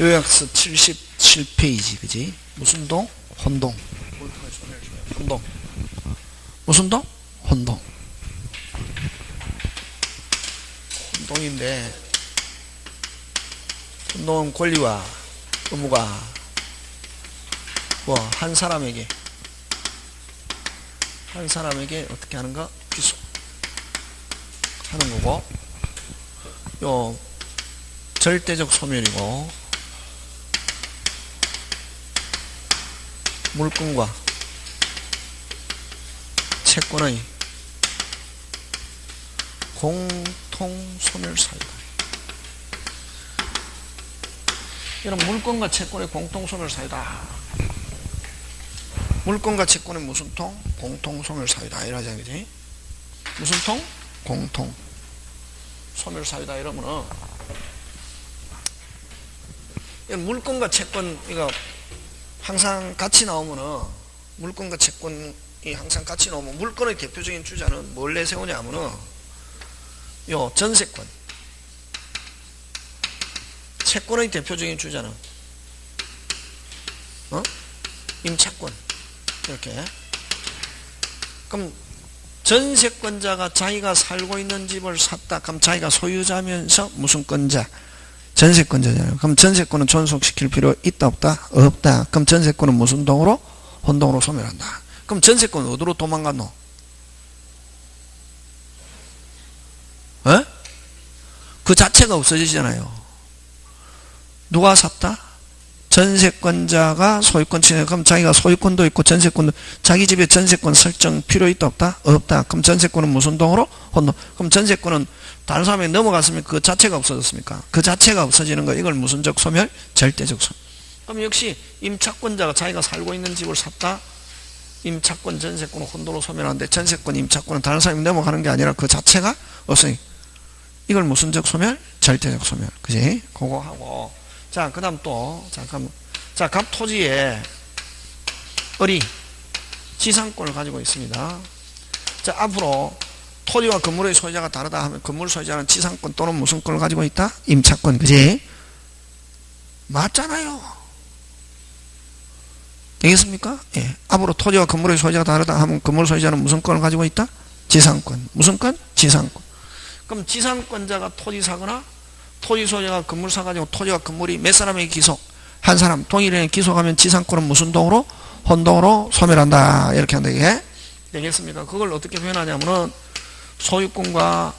요약서 77페이지, 그지? 무슨 동? 혼동. 혼동. 무슨 동? 혼동. 혼동인데, 혼동은 권리와 의무가 한 사람에게 어떻게 하는가? 귀속하는 거고, 요 절대적 소멸이고, 물권과 채권의 공통 소멸 사유다. 이런 물권과 채권의 공통 소멸 사유다. 물권과 채권의 무슨 통? 공통 소멸 사유다. 이러자, 그지? 무슨 통? 공통 소멸 사유다. 이러면은, 물권과 채권, 이거 항상 같이 나오면은, 물권과 채권이 항상 같이 나오면, 물권의 대표적인 주자는 뭘 내세우냐 하면은, 요 전세권. 채권의 대표적인 주자는, 임차권. 이렇게. 그럼, 전세권자가 자기가 살고 있는 집을 샀다. 그럼 자기가 소유자면서 무슨 권자? 전세권자잖아요. 그럼 전세권은 존속시킬 필요 있다 없다? 없다. 그럼 전세권은 무슨 동으로? 혼동으로 소멸한다. 그럼 전세권은 어디로 도망갔노? 그 자체가 없어지잖아요. 누가 샀다? 전세권자가 소유권 취득. 그럼 자기가 소유권도 있고 전세권도, 자기 집에 전세권 설정 필요 있다 없다? 없다. 그럼 전세권은 무슨 동으로? 혼동. 그럼 전세권은 다른 사람이 넘어갔습니까? 그 자체가 없어졌습니까? 그 자체가 없어지는 거, 이걸 무슨적 소멸? 절대적 소멸. 그럼 역시 임차권자가 자기가 살고 있는 집을 샀다. 임차권 전세권은 혼동으로 소멸하는데, 전세권 임차권은 다른 사람이 넘어가는 게 아니라 그 자체가 없으니, 이걸 무슨적 소멸? 절대적 소멸. 그지? 그거 하고. 자, 그 다음 또, 잠깐만. 자, 갑 토지에 을이 지상권을 가지고 있습니다. 자, 앞으로 토지와 건물의 소유자가 다르다 하면, 건물 소유자는 지상권 또는 무슨 권을 가지고 있다? 임차권. 그지? 맞잖아요. 되겠습니까? 예. 앞으로 토지와 건물의 소유자가 다르다 하면, 건물 소유자는 무슨 권을 가지고 있다? 지상권. 무슨 권? 지상권. 그럼 지상권자가 토지 사거나, 토지 소유자가 건물 사가지고 토지와 건물이 몇 사람에게 기속? 한 사람, 동일인에게 기속하면 지상권은 무슨 동으로? 혼동으로 소멸한다. 이렇게 한다, 이게. 되겠습니까? 그걸 어떻게 표현하냐면은, 소유권과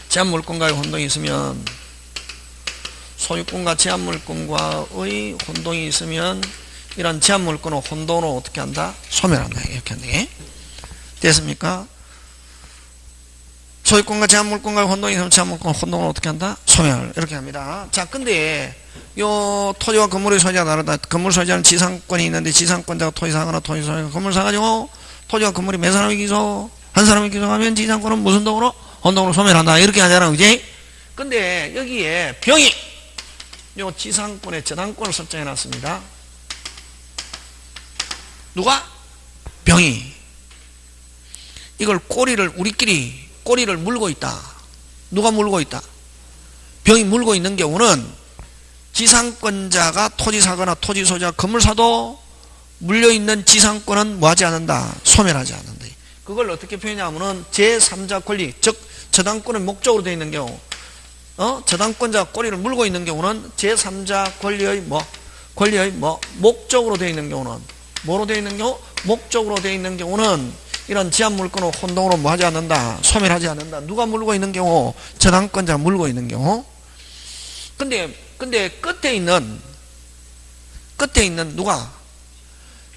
제한물권과의 혼동이 있으면, 소유권과 제한물권과의 혼동이 있으면, 이런 제한물권을 혼동으로 어떻게 한다? 소멸한다. 이렇게 한다, 이게. 됐습니까? 소유권과 제한물권과의 혼동이 있으면 제한물권 혼동을 어떻게 한다? 소멸. 이렇게 합니다. 자, 근데 요 토지와 건물의 소유자가 다르다. 건물 소유자는 지상권이 있는데, 지상권자가 토지 사거나 토지 소유자가 건물 사가지고 토지와 건물이 몇 사람이 기소? 한 사람이 기소하면 지상권은 무슨 동으로? 혼동으로 소멸한다. 이렇게 하잖아, 그지? 근데 여기에 병이 요 지상권에 저당권을 설정해 놨습니다. 누가? 병이. 이걸 우리끼리 꼬리를 물고 있다. 누가 물고 있다? 병이 물고 있는 경우는 지상권자가 토지 사거나 토지 소유자가 건물 사도 물려있는 지상권은 뭐하지 않는다? 소멸하지 않는다. 그걸 어떻게 표현하냐면은 제3자 권리, 즉 저당권의 목적으로 되어 있는 경우, 저당권자가 꼬리를 물고 있는 경우는 제3자 권리의 목적으로 되어 있는 경우는, 뭐로 되어 있는 경우? 목적으로 되어 있는 경우는 이런 제한물권을 혼동으로 뭐하지 않는다? 소멸하지 않는다. 누가 물고 있는 경우? 저당권자가 물고 있는 경우. 근데 끝에 있는 누가?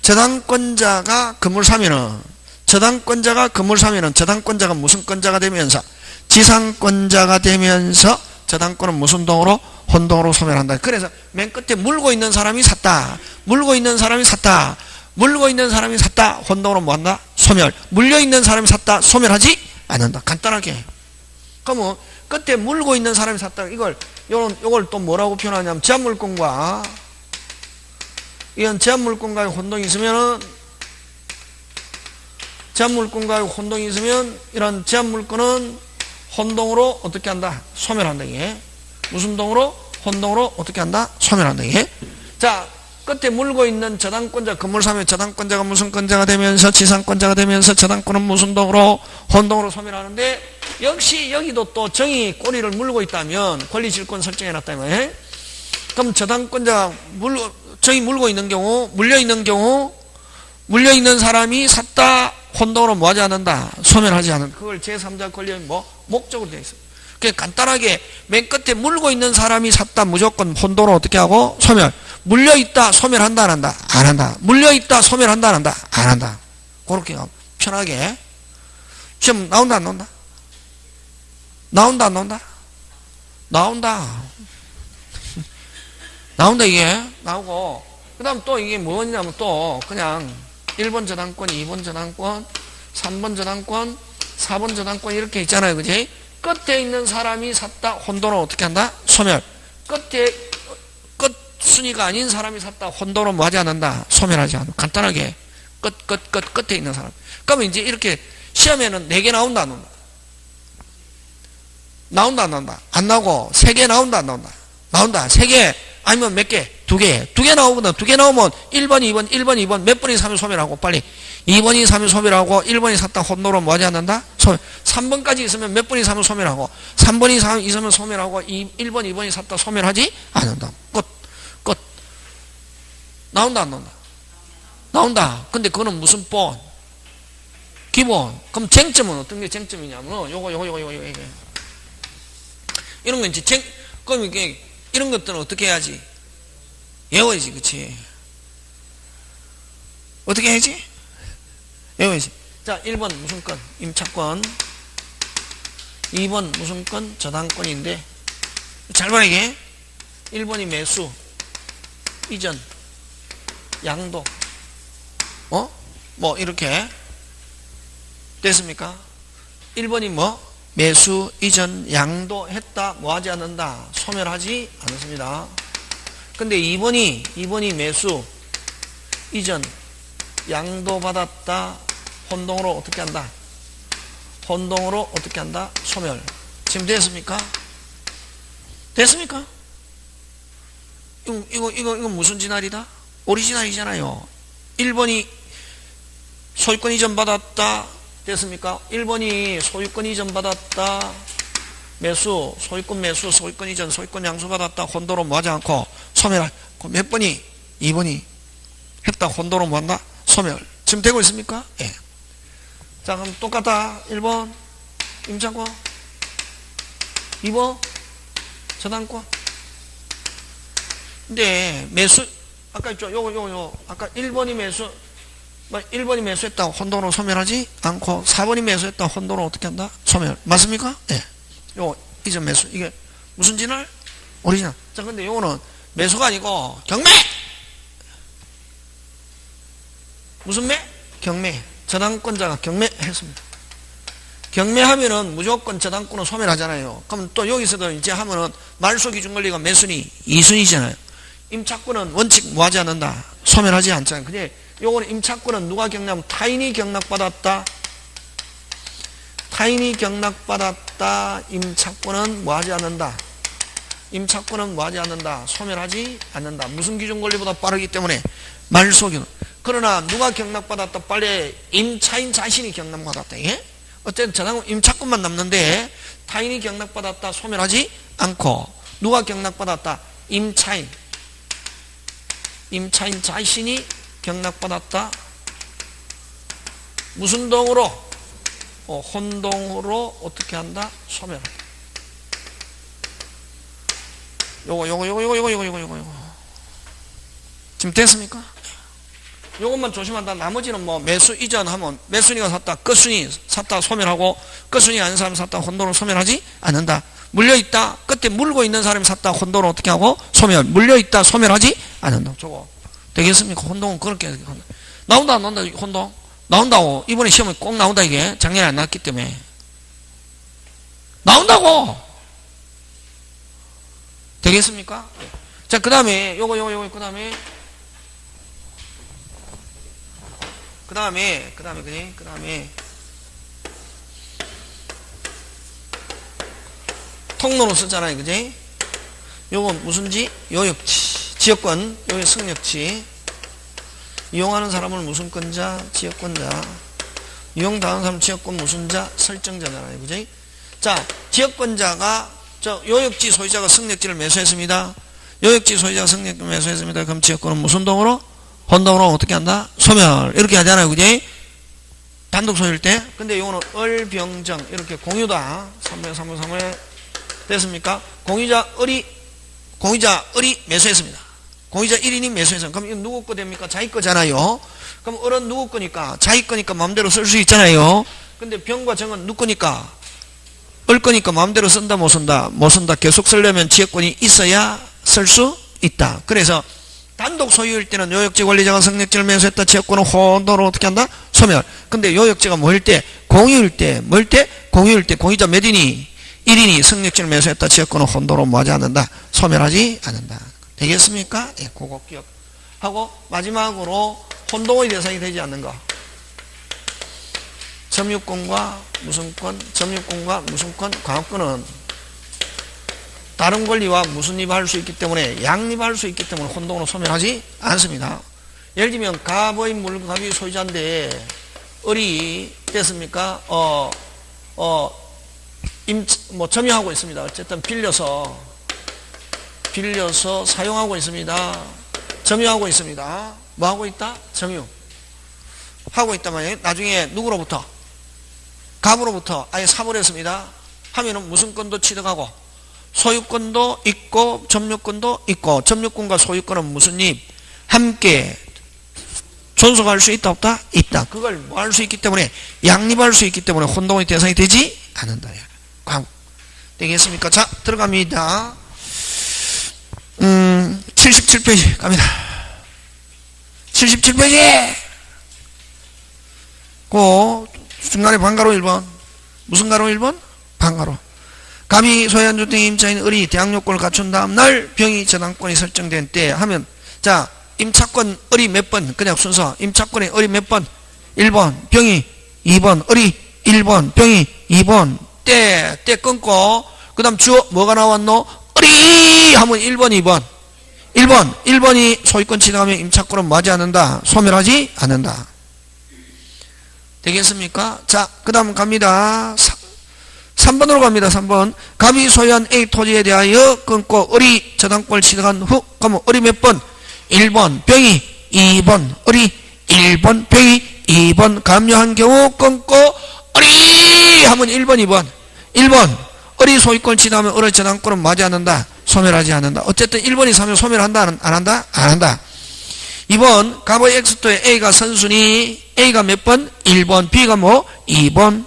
저당권자가 건물 사면은, 저당권자가 무슨 권자가 되면서? 지상권자가 되면서 저당권은 무슨 동으로? 혼동으로 소멸한다. 그래서 맨 끝에 물고 있는 사람이 샀다. 혼동으로 뭐한다? 소멸. 물려있는 사람이 샀다. 소멸하지 않는다. 간단하게. 그러면 끝에 물고 있는 사람이 샀다. 요걸 또 뭐라고 표현하냐면, 제한물권과, 이런 제한물권과의 혼동이 있으면은, 이런 제한물권은 혼동으로 어떻게 한다? 소멸한다. 이게. 무슨 동으로? 혼동으로 어떻게 한다? 소멸한다. 이게. 자, 끝에 물고 있는 저당권자, 건물 사면 저당권자가 무슨 권자가 되면서 지상권자가 되면서 저당권은 무슨 동으로? 혼동으로 소멸하는데, 역시 여기도 또 정이 꼬리를 물고 있다면 권리질권 설정해놨다면, 그럼 저당권자 정이 물고 있는 경우, 물려있는 경우, 물려있는 사람이 샀다 혼동으로 뭐하지 않는다? 소멸하지 않는. 그걸 제3자 권리의 목적으로 되어 있어요. 간단하게 맨 끝에 물고 있는 사람이 샀다 무조건 혼동으로 어떻게 하고? 소멸. 물려있다 소멸한다 안 한다? 안 한다. 물려있다 소멸한다 안 한다? 안 한다. 그렇게 편하게. 시험 나온다 안 나온다? 나온다 안 나온다? 나온다. 나온다 이게. 나오고 그 다음 또 이게 뭐냐면 또 그냥 1번 저당권, 2번 저당권, 3번 저당권, 4번 저당권 이렇게 있잖아요. 그지? 끝에 있는 사람이 샀다 혼동으로 어떻게 한다? 소멸. 끝 순위가 아닌 사람이 샀다 혼동으로 뭐하지 않는다? 소멸하지 않는다. 간단하게 끝에 있는 사람. 그러면 이제 이렇게 시험에는 4개 나온다 안 나온다? 나온다 안 나온다? 안 나오고 3개 나온다 안 나온다? 나온다. 3개 아니면 몇 개? 2개. 2개 나오거든. 2개 나오면 1번, 2번, 1번, 2번 몇 번이 사면 소멸하고 빨리 2번이 사면 소멸하고 1번이 샀다 혼동으로 뭐하지 않는다? 소멸. 3번까지 있으면 몇 번이 사면 소멸하고 3번이 있으면 소멸하고 1번, 2번이 샀다 소멸하지 않는다. 끝. 나온다 안 나온다? 나온다. 근데 그거는 무슨 본? 기본. 그럼 쟁점은 어떤 게 쟁점이냐면 요거 이런 거 이제 그럼 이게 이런 것들은 어떻게 해야지? 외워야지, 그치? 어떻게 해야지? 외워야지. 자, 1번 무슨 건? 임차권. 2번 무슨 건? 저당권인데. 잘 봐, 이게. 1번이 매수, 이전, 양도. 이렇게. 됐습니까? 1번이 뭐? 매수, 이전, 양도 했다, 뭐하지 않는다? 소멸하지 않습니다. 근데 2번이 매수, 이전, 양도 받았다, 혼동으로 어떻게 한다? 혼동으로 어떻게 한다? 소멸. 지금 됐습니까? 됐습니까? 이거 무슨 진할이다? 오리지널이잖아요. 1번이 소유권 이전 받았다. 됐습니까? 1번이 소유권 이전 받았다. 매수, 소유권 매수, 소유권 이전, 소유권 양수 받았다. 혼동으로 뭐하지 않고 소멸. 몇 번이? 2번이 했다. 혼동으로 뭐한다? 소멸. 지금 되고 있습니까? 예. 자, 그럼 똑같다. 1번 임차권, 2번 저당권. 근데 매수 아까 있죠? 요거 아까 1번이 매수 1번이 매수했다 혼동으로 소멸하지 않고 4번이 매수했다 혼동으로 어떻게 한다? 소멸. 맞습니까? 예. 요거 이전 매수. 이게 무슨 진할? 오리지널. 자, 근데 요거는 매수가 아니고 경매! 무슨 매? 경매. 저당권자가 경매했습니다. 경매하면은 무조건 저당권은 소멸하잖아요. 그럼 또 여기서도 이제 하면은 말소 기준 권리가 몇 순위? 2순위잖아요. 임차권은 원칙 뭐하지 않는다? 소멸하지 않잖아요. 근데 요거는 임차권은 누가 경락하면 타인이 경락받았다. 타인이 경락받았다. 임차권은 뭐하지 않는다? 임차권은 뭐하지 않는다? 소멸하지 않는다. 무슨 기준 권리보다 빠르기 때문에 말소 기준. 그러나 누가 경락받았다? 빨리 임차인 자신이 경락받았다. 예? 어쨌든 저당은 임차권만 남는데 타인이 경락받았다. 소멸하지 않고 누가 경락받았다? 임차인 자신이 경락받았다. 무슨 동으로? 혼동으로 어떻게 한다? 소멸한다. 요거. 지금 됐습니까? 요것만 조심한다. 나머지는 뭐 매수 이전하면 매순위가 샀다. 끝순위 샀다 소멸하고 끝순위 아닌 사람이 샀다 혼동으로 소멸하지 않는다. 물려있다. 끝에 물고 있는 사람이 샀다 혼동으로 어떻게 하고? 소멸. 물려있다 소멸하지 않는다. 저거 되겠습니까? 혼동은 그렇게 나온다 안 나온다? 혼동 나온다고. 이번에 시험에 꼭 나온다. 이게 작년에 안 나왔기 때문에 나온다고. 되겠습니까? 자, 그 다음에 요거 그 다음에 통로로 썼잖아요. 그지? 요건 무슨지? 요역지. 지역권, 요게 승역지. 이용하는 사람은 무슨 권자? 지역권자. 이용당하는 사람은 지역권 무슨 자? 설정자잖아요. 그죠? 자, 지역권자가 저 요역지 소유자가 승역지를 매수했습니다. 요역지 소유자가 승역지를 매수했습니다. 그럼 지역권은 무슨 동으로? 혼동으로 어떻게 한다? 소멸. 이렇게 하잖아요. 그죠? 단독 소유일 때. 근데 요거는 을병정. 이렇게 공유다. 3분의 3분의 3분의 됐습니까? 공유자 을이 매수했습니다. 공유자 1인이 매수했습니다. 그럼 이건 누구 거 됩니까? 자기 거잖아요. 그럼 을은 누구 거니까? 자기 거니까 마음대로 쓸 수 있잖아요. 근데 병과 정은 누구 거니까? 을 거니까 마음대로 쓴다 못 쓴다? 못 쓴다. 계속 쓰려면 지역권이 있어야 쓸 수 있다. 그래서 단독 소유일 때는 요역지 관리자가 승역지를 매수했다. 지역권은 혼돈으로 어떻게 한다? 소멸. 근데 요역지가 뭐일 때? 공유일 때. 뭐일 때? 공유일 때. 공유자 몇 인이? 1인이 승역지를 매수했다. 지역권은 혼돈으로 뭐하지 않는다? 소멸하지 않는다. 되겠습니까? 예, 그거 기억하고 마지막으로 혼동의 대상이 되지 않는 거. 점유권과 무슨권, 점유권과 무슨권, 광업권은 다른 권리와 무슨입할 수 있기 때문에 양립할 수 있기 때문에 혼동으로 소멸하지 않습니다. 예를 들면 갑의 물갑이 소유자인데 을이 됐습니까? 점유하고 있습니다. 어쨌든 빌려서 사용하고 있습니다. 점유하고 있습니다. 뭐 하고 있다? 점유 하고 있다면 나중에 누구로부터? 갑으로부터 아예 사버렸습니다. 하면은 무슨 권도 취득하고 소유권도 있고 점유권도 있고 점유권과 소유권은 무슨 입? 함께 존속할 수 있다 없다? 있다. 그걸 뭐 할 수 있기 때문에 양립할 수 있기 때문에 혼동의 대상이 되지 않는다. 되겠습니까? 자, 들어갑니다. 77페이지 갑니다. 77페이지 그 중간에 반가로 1번 무슨 가로 1번? 반가로. 갑이 소유한 주택의 임차인 을이 대항요건을 갖춘 다음 날 병이 저당권이 설정된 때 하면 자 임차권 을이 몇 번? 그냥 순서 임차권에 을이 몇 번? 1번 병이 2번 을이 1번 병이 2번 때 끊고 그 다음 주어 뭐가 나왔노? 을이 하면 1번 2번 1번이 소유권 취득하면 임차권은 뭐하지 않는다? 소멸하지 않는다. 되겠습니까? 자, 그 다음 갑니다. 3번으로 갑니다. 3번. 갑이 소유한 A 토지에 대하여 끊고 을이 저당권을 취득한 후 그러면 을이 몇 번? 1번 병이 2번 을이 1번 병이 2번 감유한 경우 끊고 을이 하면 1번 2번 1번 을이 소유권을 취득하면 을의 저당권은 뭐하지 않는다? 소멸하지 않는다. 어쨌든 1번이 3면 소멸한다 안 한다? 안 한다. 2번 갑의 X토에 A가 선순위 A가 몇 번? 1번 B가 뭐? 2번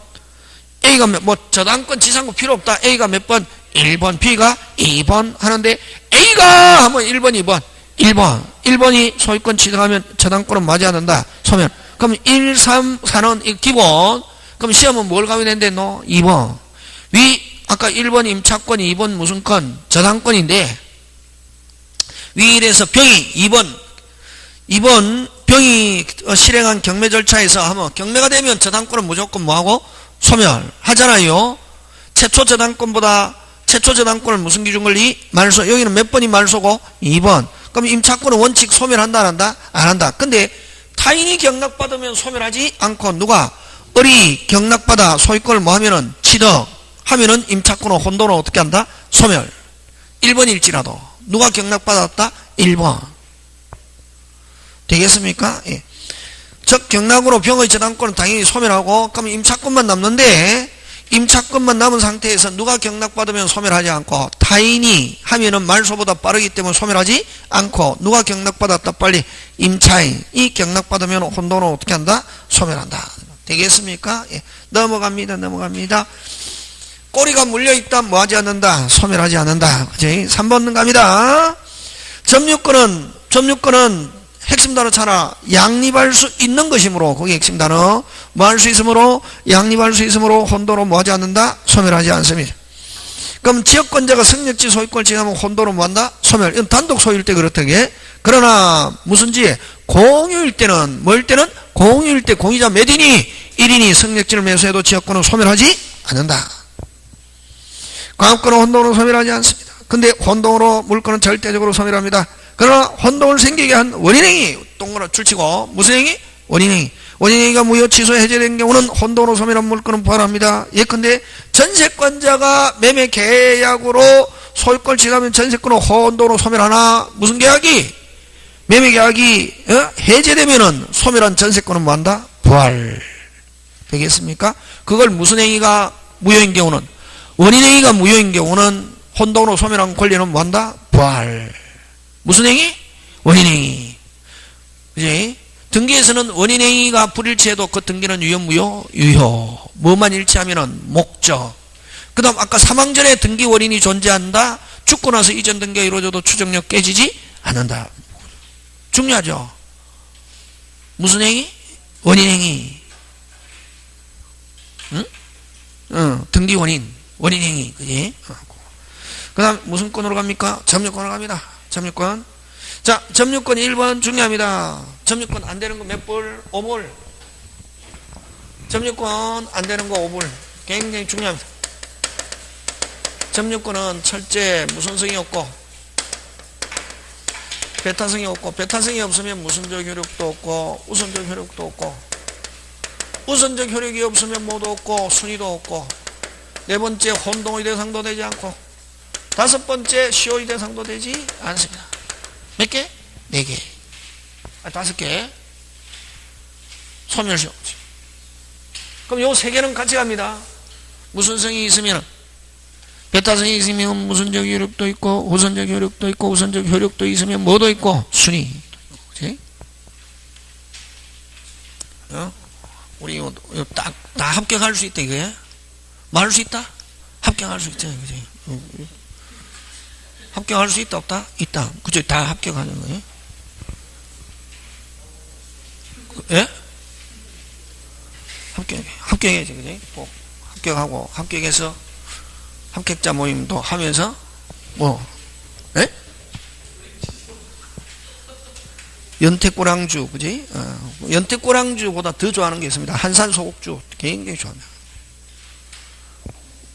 A가 뭐 저당권 지상권 필요 없다. A가 몇 번? 1번 B가 2번 하는데 A가 하면 1번 2번 1번이 소유권 취득하면 저당권은 맞지 않는다. 소멸. 그럼 1, 3, 4는 기본. 그럼 시험은 뭘 가면 된대? 너 2번 위 아까 1번 임차권 2번 무슨 건? 저당권인데 위일에서 병이 2번 병이 실행한 경매 절차에서 하면 경매가 되면 저당권은 무조건 뭐하고? 소멸하잖아요. 최초 저당권을 무슨 기준 권리? 말소. 여기는 몇 번이 말소고? 2번. 그럼 임차권은 원칙 소멸한다 안 한다? 안 한다. 근데 타인이 경락받으면 소멸하지 않고 누가? 을이 경락받아 소유권을 뭐 하면은 취득하면은 임차권은 혼돈으로 어떻게 한다? 소멸. 1번일지라도 누가 경락받았다? 1번. 되겠습니까? 예. 즉 경락으로 병의 저당권은 당연히 소멸하고 그러면 임차권만 남는데 임차권만 남은 상태에서 누가 경락받으면 소멸하지 않고 타인이 하면은 말소보다 빠르기 때문에 소멸하지 않고 누가 경락받았다 빨리 임차인이 경락받으면 혼돈으로 어떻게 한다? 소멸한다. 되겠습니까? 예. 넘어갑니다. 꼬리가 물려있다 뭐하지 않는다? 소멸하지 않는다. 그치? 3번 갑니다. 점유권은 핵심 단어 찾아 양립할 수 있는 것이므로 거기 핵심 단어 뭐 할 수 있으므로 양립할 수 있으므로 혼돈으로 뭐하지 않는다? 소멸하지 않습니다. 그럼 지역권자가 승역지 소유권을 지나면 혼돈으로 뭐한다? 소멸. 이건 단독 소유일 때 그렇다게. 그러나 무슨지 공유일 때는 뭐일 때는 공유일 때 공유자 몇 인이 1인이 승역지를 매수해도 지역권은 소멸하지 않는다. 광업권은 혼돈으로 소멸하지 않습니다. 근데 혼동으로 물건은 절대적으로 소멸합니다. 그러나 혼동을 생기게 한 원인행위 동그라 줄치고 무슨 행위? 원인행위. 원인행위가 무효 취소 해제된 경우는 혼동으로 소멸한 물건은 부활합니다. 예컨대 전세권자가 매매 계약으로 소유권을 취득하면 전세권을 혼동으로 소멸하나? 무슨 계약이? 매매 계약이 해제되면은 소멸한 전세권은 뭐한다? 부활. 되겠습니까? 그걸 무슨 행위가 무효인 경우는? 원인행위가 무효인 경우는 혼동으로 소멸한 권리는 뭐한다? 부활. 무슨 행위? 원인행위. 그지? 등기에서는 원인행위가 불일치해도 그 등기는 유효 무효? 유효. 뭐만 일치하면은 목적. 그 다음 아까 사망 전에 등기 원인이 존재한다. 죽고 나서 이전 등기가 이루어져도 추정력 깨지지 않는다. 중요하죠. 무슨 행위? 원인행위. 응? 등기 원인. 원인행위. 그지? 그 다음 무슨 건으로 갑니까? 점유권으로 갑니다. 점유권. 자, 점유권 1번 중요합니다. 점유권 안 되는 거 몇 불? 5불. 점유권 안 되는 거 5불. 굉장히 중요합니다. 점유권은 철제 무슨성이 없고 배타성이 없고, 배타성이 없으면 무슨적 효력도 없고 우선적 효력도 없고, 우선적 효력이 없으면 뭐도 없고 순위도 없고, 네 번째 혼동의 대상도 되지 않고, 다섯 번째 시효의 대상도 되지 않습니다. 몇 개? 네 개. 다섯 개. 소멸시 없지. 그럼 요 세 개는 같이 갑니다. 무슨성이 있으면, 배타성이 있으면 무선적 효력도 있고, 우선적 효력도 있고, 우선적 효력도 있으면 뭐도 있고, 순위. 그치? 우리 이거 다 합격할 수 있다, 이거야? 말할 수 있다? 합격할 수 있잖아, 그치? 합격할 수 있다, 없다? 있다. 그쵸? 다 합격하는 거예요? 예? 합격해야지, 그치? 꼭 합격하고, 합격해서 합격자 모임도 하면서, 예? 연태꼬랑주, 그지? 연태꼬랑주보다 더 좋아하는 게 있습니다. 한산소곡주. 굉장히 좋아합니다.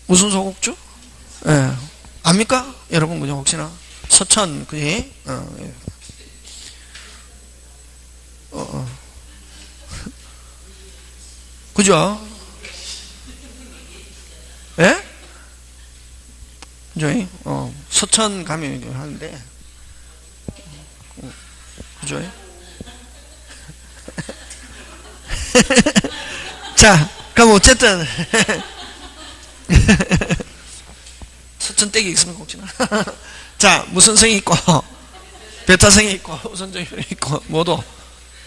무슨 소곡주? 예. 압니까? 여러분, 그죠? 혹시나? 서천, 그지? 예. 그죠? 예? 그죠? 서천 가면 하는데, 그죠? 자, 그럼 어쨌든, 서천 댁이 있습니까, 혹시나? 자, 무슨 성이 있고, 배타성이 있고, 우선적 효력이 있고, 모두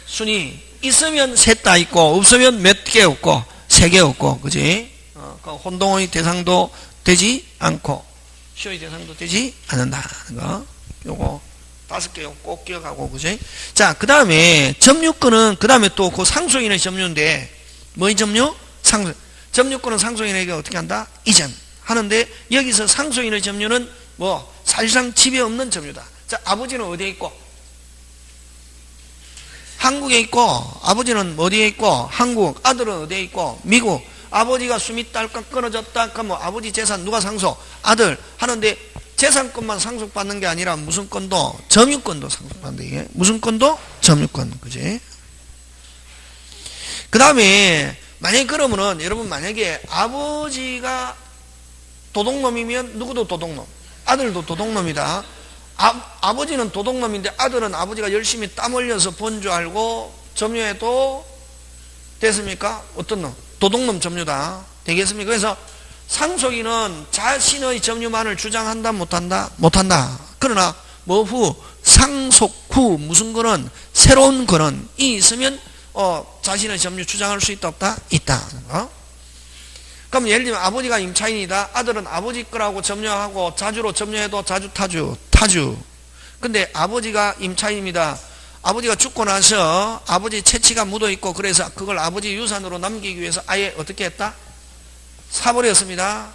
순위 있으면 셋 다 있고, 없으면 몇 개 없고, 세 개 없고, 그지? 혼동의 대상도 되지 않고, 시효의 대상도 되지 않는다는 거. 요거, 5개 꼭 기억하고, 그지? 자, 그 다음에, 점유권은, 그 다음에 또 그 상속인의 점유인데, 뭐의 점유? 상속. 점유권은 상속인에게 어떻게 한다? 이전. 하는데, 여기서 상속인의 점유는 사실상 집에 없는 점유다. 자, 아버지는 어디에 있고? 한국에 있고, 아버지는 어디에 있고? 한국. 아들은 어디에 있고? 미국. 아버지가 숨이 딸깍 끊어졌다. 그럼 아버지 재산 누가 상속? 아들. 하는데, 재산권만 상속받는 게 아니라 무슨 건도? 점유권도 상속받는다, 이게. 무슨 건도? 점유권. 그지? 그 다음에, 만약에 그러면은, 여러분 만약에 아버지가 도둑놈이면 누구도 도둑놈. 아들도 도둑놈이다. 아버지는 도둑놈인데 아들은 아버지가 열심히 땀 흘려서 번 줄 알고 점유해도 됐습니까? 어떤 놈? 도둑놈 점유다. 되겠습니까? 그래서 상속인은 자신의 점유만을 주장한다, 못한다? 못한다. 그러나 뭐 후, 상속 후 무슨 거는 새로운 거는 이 있으면 자신의 점유 주장할 수 있다, 없다? 있다. 그럼 예를 들면 아버지가 임차인이다. 아들은 아버지 거라고 점유하고 자주로 점유해도 자주 타주. 근데 아버지가 임차인입니다. 아버지가 죽고 나서 아버지 채취가 묻어있고 그래서 그걸 아버지 유산으로 남기기 위해서 아예 어떻게 했다? 사버렸습니다.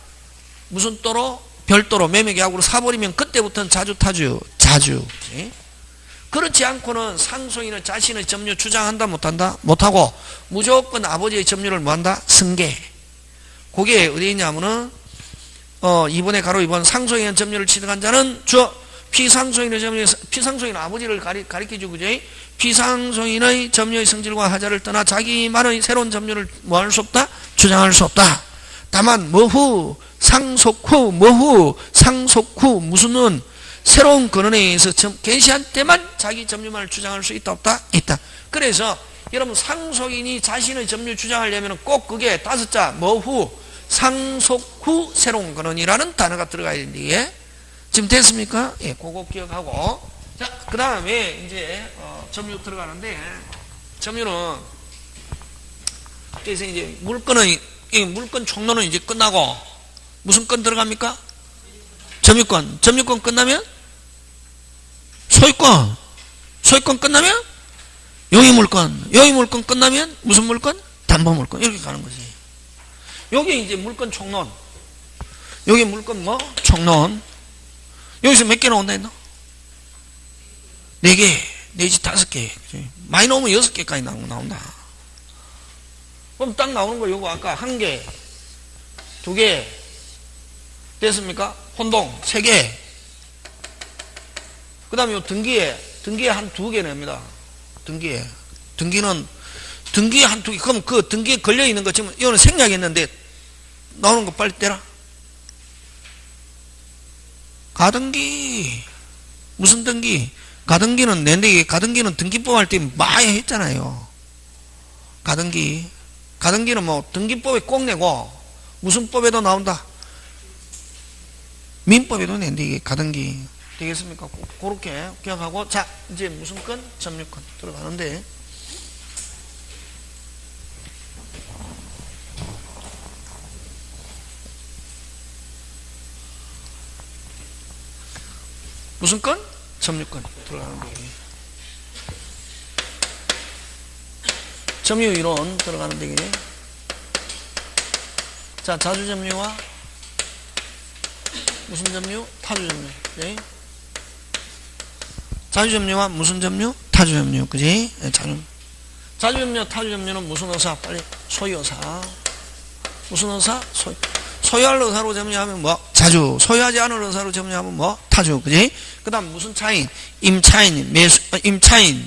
무슨 또로? 별도로 매매계약으로 사버리면 그때부터는 자주. 그렇지 않고는 상속인은 자신의 점유 주장한다, 못한다? 못하고 무조건 아버지의 점유를 뭐한다? 승계. 그게 어디 있냐면은 2번의 가로 2번 상속인 점유를 취득한 자는 피상속인의 점유, 피상속인 아버지를 가리켜주고, 그지? 피상속인의 점유의 성질과 하자를 떠나 자기만의 새로운 점유를 뭐 할 수 없다? 주장할 수 없다. 다만, 상속 후, 무슨은 새로운 근원에 의해서 계시한 때만 자기 점유만을 주장할 수 있다, 없다? 있다. 그래서, 여러분, 상속인이 자신의 점유 주장하려면 꼭 그게 5자, 상속 후 새로운 근원이라는 단어가 들어가야 되는데, 지금 됐습니까? 예, 그거 기억하고. 자, 그 다음에 이제, 점유 들어가는데, 점유는, 그래서 이제 물건 총론은 이제 끝나고, 무슨 건 들어갑니까? 점유권. 점유권 끝나면? 소유권 끝나면? 용의물권. 용의물권 끝나면? 무슨 물권? 담보물권. 이렇게 가는 거지. 여기 이제 물건 총론. 여기 물건 뭐? 총론. 여기서 몇 개 나온다 했나? 4개, 내지 5개. 많이 나오면 6개까지 나온다. 그럼 딱 나오는 거 요거 아까 1개, 2개, 됐습니까? 혼동, 3개. 그 다음에 요 등기에 한 2개 냅니다. 등기에 한 2개. 그럼 그 등기에 걸려있는 거 지금 이거는 생략했는데 나오는 거 빨리 떼라. 가등기. 무슨 등기? 가등기는 낸데, 가등기는 등기법 할 때 많이 했잖아요. 가등기는 뭐 등기법에 꼭 내고 무슨 법에도 나온다. 민법에도 낸데 이게 가등기. 되겠습니까? 그렇게 기억하고. 자, 이제 무슨 건? 점유권 들어가는데, 무슨 건? 점유권 들어가는데, 점유이론 들어가는데, 자, 자주점유와 무슨 점유? 타주점유. 네? 자주점유와 무슨 점유? 타주점유. 그지? 네, 자주점유, 타주점유는 무슨 의사? 빨리. 소유의사. 무슨 의사? 소유할 의사로 점유하면 뭐? 자주. 소유하지 않을 의사로 점유하면 뭐? 타주. 그지? 그 다음 무슨 차인? 임차인,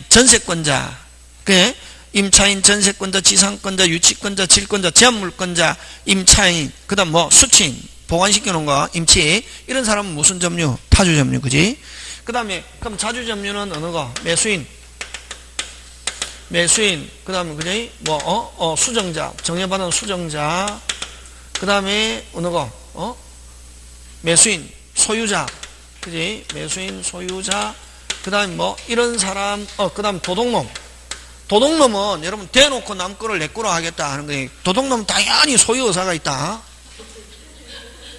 전세권자. 그래? 임차인, 전세권자, 지상권자, 유치권자, 질권자, 제한물권자, 임차인. 그 다음 뭐? 수친. 보관시켜 놓은 거. 임치. 이런 사람은 무슨 점유? 타주점유. 그지? 그 다음에, 그럼 자주점유는 어느 거? 매수인. 그 다음에, 그지? 뭐, 수정자. 정해받은 수정자. 그 다음에, 어느 거? 매수인. 소유자. 그지? 매수인, 소유자. 그 다음에 뭐, 이런 사람, 그 다음 도둑놈. 도둑놈은 여러분, 대놓고 남 거를 내 거로 하겠다 하는 거예요. 도둑놈은 당연히 소유의사가 있다.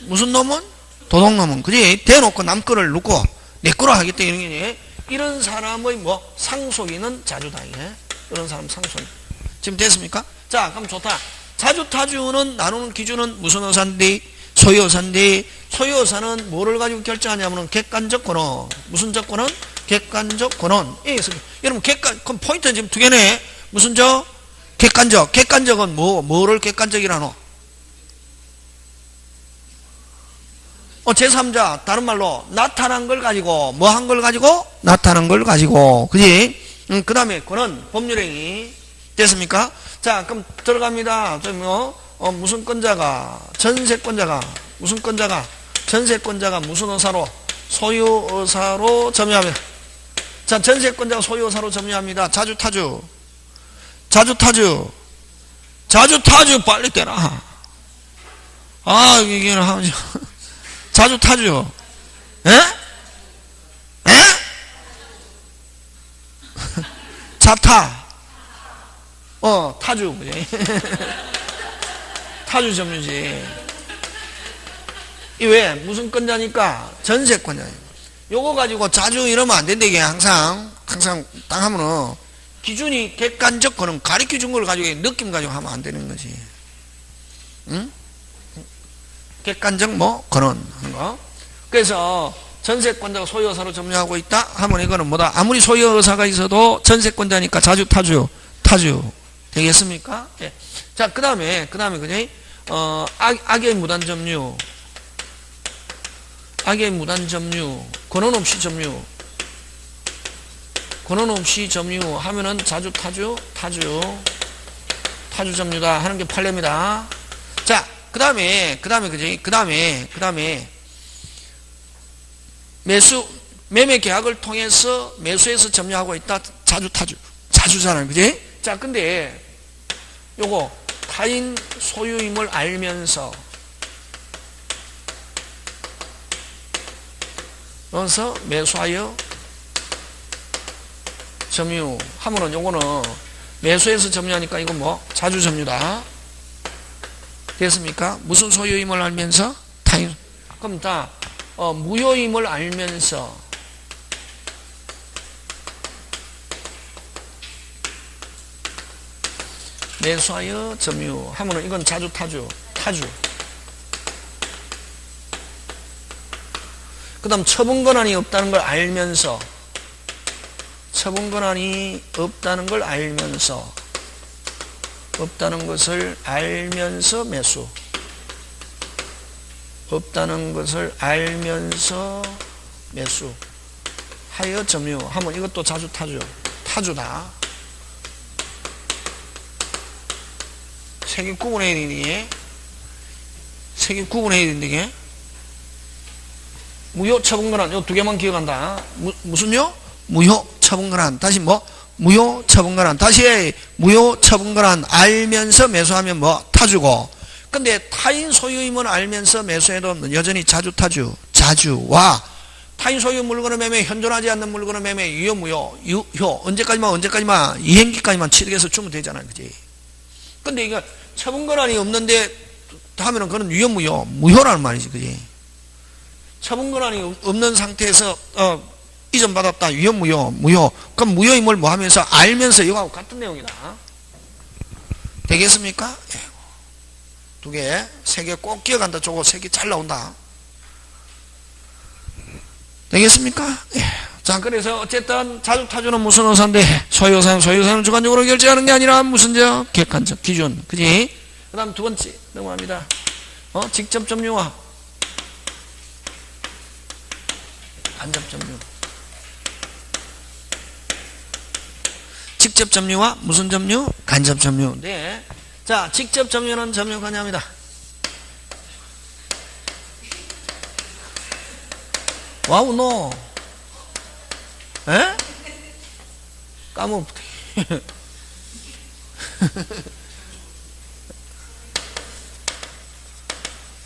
무슨 놈은? 도둑놈은. 그지? 대놓고 남 거를 놓고, 내 거로 하겠다 이런 게, 이런 사람의 뭐 상속인은 자주다. 이런 사람 상속인. 지금 됐습니까? 자, 그럼 좋다. 자주타주는 나누는 기준은 무슨 의사인데? 소유의사인데, 소유의사는 뭐를 가지고 결정하냐면은 객관적 권한. 무슨 조건은? 객관적 권한. 여러분 그럼 포인트는 지금 2개네. 무슨 객관적. 객관적은 뭐를 객관적이라노? 제3자, 다른 말로, 나타난 걸 가지고, 뭐 한 걸 가지고? 나타난 걸 가지고. 그지? 그 다음에, 그는 법률행위. 됐습니까? 자, 그럼 들어갑니다. 무슨 권자가, 전세권자가, 무슨 권자가, 전세권자가 무슨 의사로? 소유의사로 점유합니다. 자, 전세권자가 소유의사로 점유합니다. 자주타주, 빨리 떼라. 이게 하면, 자주타주. 자타. 타주. 타주 점유지. 이 왜? 무슨 권자니까? 전세권자예요. 요거 가지고 자주 이러면 안 된다, 이게 항상 딱 하면은, 기준이 객관적 거는 가르쳐 준 걸 가지고 느낌 가지고 하면 안 되는 거지. 응? 객관적 권한 하는 거. 그래서 전세권자가 소유의사로 점유하고 있다 하면 이거는 뭐다? 아무리 소유의사가 있어도 전세권자니까 타주 되겠습니까? 예. 자, 그 다음에 그지? 악의 무단 점유. 악의 무단 점유, 권한 없이 점유, 권한 없이 점유 하면은 자주 타주, 타주 점유다 하는 게 판례입니다. 자, 그 다음에 매매 계약을 통해서 매수해서 점유하고 있다. 자주 타주, 자주잖아요. 그지? 자, 근데 요거 타인 소유임을 알면서 매수하여 점유 하면은 요거는 매수해서 점유하니까 이건 뭐 자주 점유다. 됐습니까? 무슨 소유임을 알면서 타인, 그럼 다 무효임을 알면서 매수하여 점유 하면은 이건 자주 타주. 그 다음 처분 권한이 없다는 걸 알면서 없다는 것을 알면서 매수, 하여 점유 하면 이것도 자주 타주다. 세 개 구분해야 되니? 이게 무효 처분권한 요 두 개만 기억한다. 무슨요? 무효 처분권한. 다시 뭐? 무효 처분권한. 다시 무효 처분권한 알면서 매수하면 뭐? 타주고. 근데 타인 소유임을 알면서 매수해도 여전히 자주와 타인 소유 물건의 매매, 현존하지 않는 물건의 매매, 유효, 무효, 유효 언제까지만 이행기까지만 취득해서 주면 되잖아요. 그지? 근데 이거 처분권한이 없는데 하면은 그건 유효, 무효라는 말이지. 그지? 처분권한이 없는 상태에서 이전받았다. 유효, 무효. 그럼 무효임을 뭐 하면서 알면서 이거하고 같은 내용이다. 되겠습니까? 예. 두 개, 세 개 꼭 기억한다. 저거 세 개 잘 나온다. 되겠습니까? 예. 자, 그래서 어쨌든 자주타주는 무슨 의사인데 소유사는 주관적으로 결정하는 게 아니라 무슨 객관적 기준. 그지? 그 다음 두 번째 넘어갑니다. 직접 점유와 간접 점유. 직접 점유와 무슨 점유? 간접 점유. 네. 자, 직접 점유는 점유관여합니다. 와우, 노. 에? 까먹.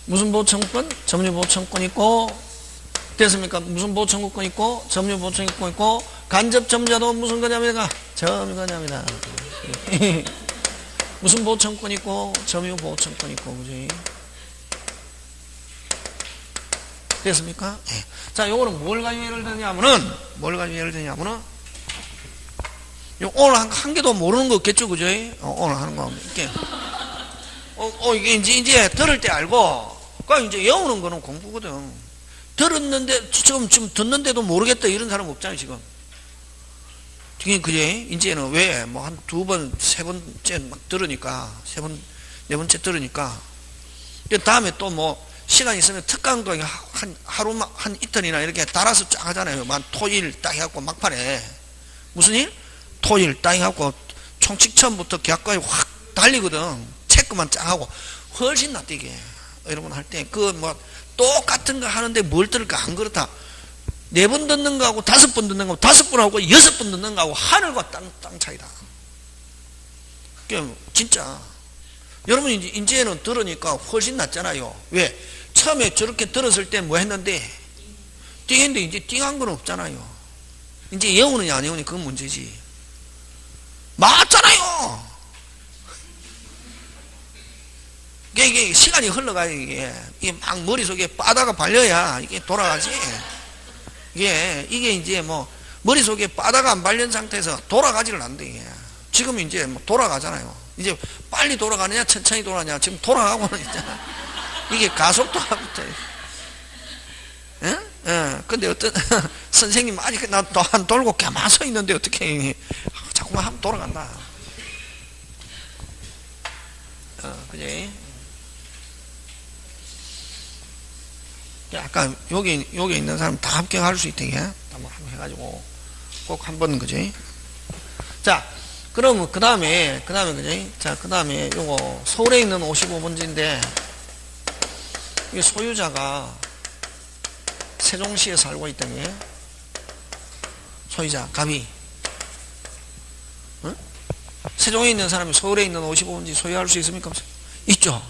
무슨 보청권? 점유 보청권 있고, 됐습니까? 무슨 보청권 있고, 점유 보청권 있고, 간접 점유자도 무슨 거냐입니까? 점유관여합니다. 무슨 보청권 있고, 점유 보청권 있고, 그지? 됐습니까? 네. 자, 요거는 뭘 가지고 예를 드냐면은, 오늘 한 개도 모르는 거 없겠죠, 그죠? 오늘 하는 거. 이렇게. 이게 이제 들을 때 알고, 그러니까 이제 외우는 거는 공부거든. 들었는데, 지금 듣는데도 모르겠다, 이런 사람 없잖아요, 지금. 그제? 이제는 왜, 뭐, 한 두 번, 세 번째 막 들으니까, 네 번째 들으니까, 다음에 또 뭐, 시간 있으면 특강도 한 이틀이나 이렇게 달아서 쫙 하잖아요. 토일 딱 해갖고 막판에. 무슨 일? 토일 딱 해갖고 총칙 처음부터 계약까지 확 달리거든. 체크만 쫙 하고. 훨씬 낫다, 이게. 여러분 할 때. 똑같은 거 하는데 뭘 들을까? 안 그렇다. 4번 듣는 거하고 5번 듣는 거하고 5번 하고 6번 듣는 거하고 하늘과 땅 차이다. 진짜. 여러분 이제는 들으니까 훨씬 낫잖아요. 왜? 처음에 저렇게 들었을 때 뭐 했는데 띵했는데 이제 띵한 건 없잖아요. 이제 외우느냐 안 외우느냐 그건 문제지. 맞잖아요. 이게 시간이 흘러가요. 이게 막 머릿속에 바다가 발려야 이게 돌아가지. 이게 이제 뭐 머릿속에 바다가 안 발린 상태에서 돌아가지를 않는데 이게. 지금 이제 뭐 돌아가잖아요. 이제 빨리 돌아가느냐 천천히 돌아가느냐 지금 돌아가고는 있잖아. 이게 가속도가 붙어요. 근데 어떤 선생님 아직 나 또 한 돌고 가만 서 있는데 어떻게 자꾸만 하면 돌아간다. 그지? 아까 여기 있는 사람 다 합격할 수 있대. 한번 해가지고 꼭 한번 그지. 자, 그럼 그 다음에 그지. 자, 그 다음에 요거 서울에 있는 55번지인데 이 소유자가 세종시에 살고 있더니 소유자 갑이 세종에 있는 사람이 서울에 있는 55번지 소유할 수 있습니까? 있죠.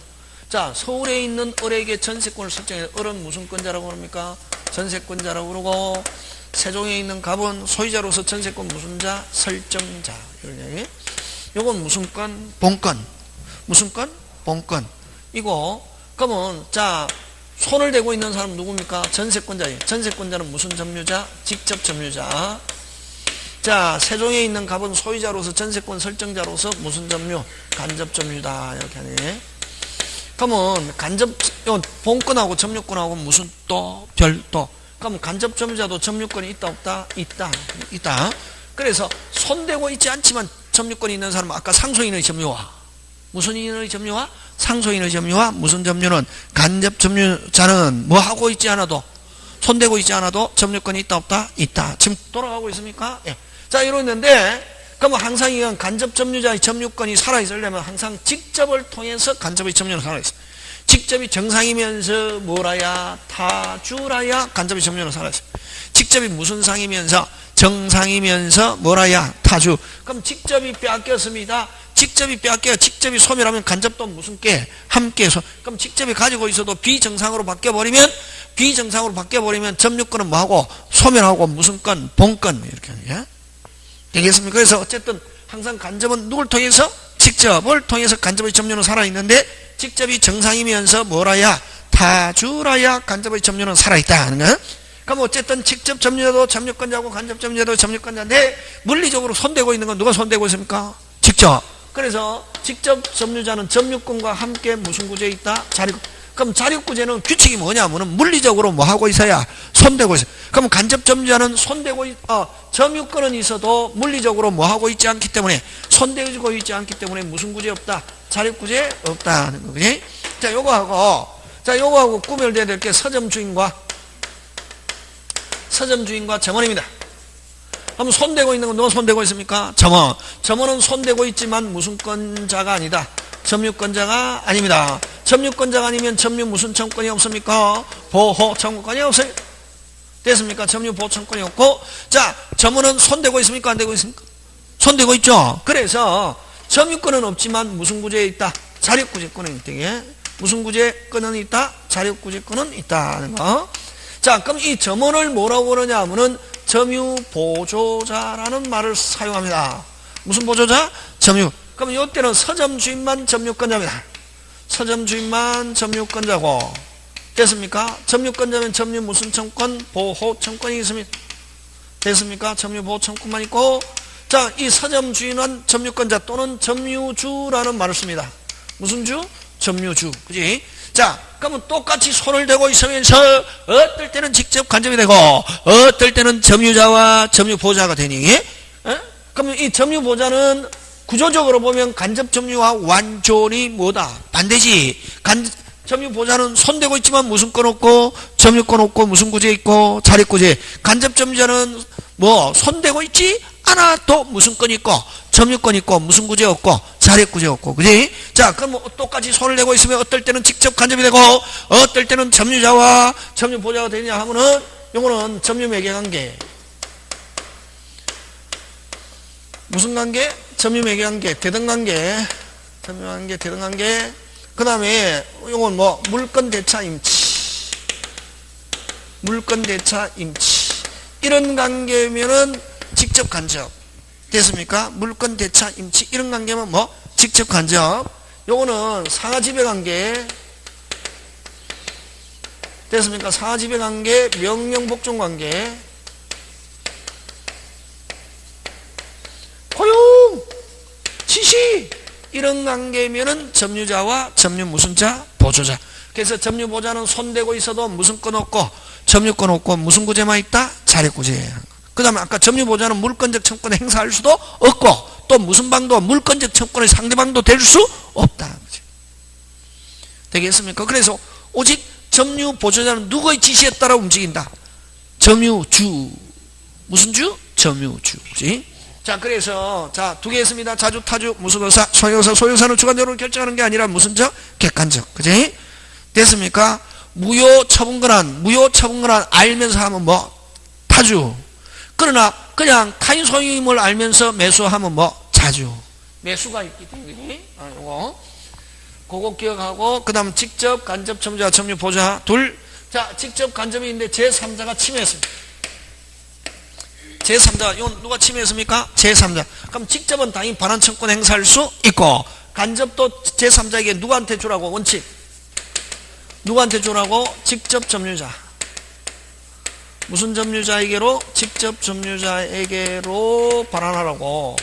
자, 서울에 있는 을에게 전세권을 설정해. 을은 무슨 권자라고 그럽니까? 전세권자라고 그러고, 세종에 있는 갑은 소유자로서 전세권 무슨 자? 설정자. 이런 얘기. 요건 무슨 권? 본권. 무슨 권? 본권. 이거, 그러면, 자, 손을 대고 있는 사람은 누굽니까? 전세권자예요. 전세권자는 무슨 점유자? 직접 점유자. 자, 세종에 있는 갑은 소유자로서 전세권 설정자로서 무슨 점유? 간접 점유다. 이렇게 하네. 그러면 간접 본권하고 점유권하고 무슨 또 별도. 그럼 간접 점유자도 점유권이 있다 없다? 있다. 그래서 손대고 있지 않지만 점유권이 있는 사람은 아까 상소인의 점유와 무슨 인의 점유와? 상소인의 점유와 무슨 점유는 간접 점유자는 뭐 하고 있지 않아도 손대고 있지 않아도 점유권이 있다 없다? 있다. 지금 돌아가고 있습니까? 예. 자, 이러는데 그러면 항상 이건 간접 점유자의 점유권이 살아있으려면 항상 직접을 통해서 간접의 점유는 살아있어. 직접이 정상이면서 뭐라야? 타주라야? 간접의 점유는 살아있어. 직접이 무슨 상이면서? 정상이면서 뭐라야? 타주. 그럼 직접이 빼앗겼습니다. 직접이 빼앗겨. 직접이 소멸하면 간접도 무슨 게? 함께. 그럼 직접이 가지고 있어도 비정상으로 바뀌어버리면 점유권은 뭐하고? 소멸하고 무슨 건? 본권. 이렇게 하는 거야. 되겠습니까? 그래서 어쨌든 항상 간접은 누굴 통해서? 직접을 통해서 간접의 점유는 살아있는데 직접이 정상이면서 뭐라야? 타주라야 간접의 점유는 살아있다 하는 거야. 그럼 어쨌든 직접 점유자도 점유권자고 간접 점유자도 점유권자인데 물리적으로 손대고 있는 건 누가 손대고 있습니까? 직접. 그래서 직접 점유자는 점유권과 함께 무슨 구제에 있다? 그럼 자력구제는 규칙이 뭐냐면은 물리적으로 뭐 하고 있어야? 손대고 있어요. 그럼 간접 점유자는 점유권은 있어도 물리적으로 뭐 하고 있지 않기 때문에 손대고 있지 않기 때문에 무슨 구제 없다? 자력구제 없다는 거지. 자, 요거하고 구별돼야 될 게 서점주인과 점원입니다. 그럼 손대고 있는 건 누가 손대고 있습니까? 점원. 점원은 손대고 있지만 무슨 권자가 아니다. 점유권자가 아닙니다. 점유권자가 아니면 점유 무슨 청권이 없습니까? 보호 청구권이 없어요. 됐습니까? 점유 보호 청권이 없고. 자, 점원은 손대고 있습니까? 안 되고 있습니까? 손대고 있죠. 그래서 점유권은 없지만 무슨 구제에 있다? 자력구제권은 있다. 무슨 구제권은 있다? 자력구제권은 있다는 거. 자, 그럼 이 점원을 뭐라고 그러냐 하면은 점유보조자라는 말을 사용합니다. 무슨 보조자? 점유. 그럼 이때는 서점주인만 점유권자입니다. 서점주인만 점유권자고. 됐습니까? 점유권자면 점유 무슨 청권? 보호청권이 있습니다. 됐습니까? 점유보호청권만 있고. 자, 이 서점주인은 점유권자 또는 점유주라는 말을 씁니다. 무슨 주? 점유주. 그지? 자, 그러면 똑같이 손을 대고 있으면서 어떨 때는 직접 간접이 되고 어떨 때는 점유자와 점유보호자가 되니? 그러면 이 점유보호자는 구조적으로 보면 간접 점유와 완전히 뭐다? 반대지. 점유보호자는 손대고 있지만 무슨 권 없고 점유권 없고 무슨 구제 있고 자력구제. 간접 점유자는 뭐 손대고 있지 않아도 무슨 권 있고 점유권 있고 무슨 구제 없고 자력구제 없고. 그지? 자, 그럼 똑같이 손을 내고 있으면 어떨 때는 직접 간접이 되고 어떨 때는 점유자와 점유보호자가 되냐 하면은 요거는 점유매개관계. 무슨 관계? 점유매개관계, 대등관계. 점유관계, 대등관계. 그 다음에 요건 뭐 물건대차 임치. 물건대차 임치. 이런 관계면은 직접 간접. 됐습니까? 물건대차 임치. 이런 관계면 뭐 직접 간접. 요거는 상하지배관계. 됐습니까? 상하지배관계, 명령복종관계. 고용, 지시. 이런 관계면은 점유자와 점유 무슨 자? 보조자. 그래서 점유보호자는 손대고 있어도 무슨 권 없고 점유권 없고 무슨 구제만 있다? 자력구제. 그 다음에 아까 점유보호자는 물권적 청권을 행사할 수도 없고 또 무슨 방도 물권적 청권의 상대방도 될 수 없다. 되겠습니까? 그래서 오직 점유 보조자는 누구의 지시에 따라 움직인다? 점유주. 무슨 주? 점유주. 그치? 자, 그래서, 자, 두 개 있습니다. 자주, 타주, 무슨 의사, 소유의사. 소유의사는 주관적으로 결정하는 게 아니라 무슨 적? 객관적. 그치? 됐습니까? 무효 처분권한, 알면서 하면 뭐? 타주. 그러나, 그냥 타인 소유임을 알면서 매수하면 뭐? 자주. 매수가 있기 때문에, 요거. 그거 기억하고, 그 다음 직접, 간접, 점유자, 점유, 보조자, 둘. 자, 직접 간접이 있는데 제3자가 침해했습니다. 제3자, 이건 누가 침해했습니까? 제3자. 그럼 직접은 당연히 반환 청구권 행사할 수 있고, 간접도 제3자에게 누구한테 주라고? 원칙. 누구한테 주라고? 직접 점유자. 무슨 점유자에게로? 직접 점유자에게로 반환하라고.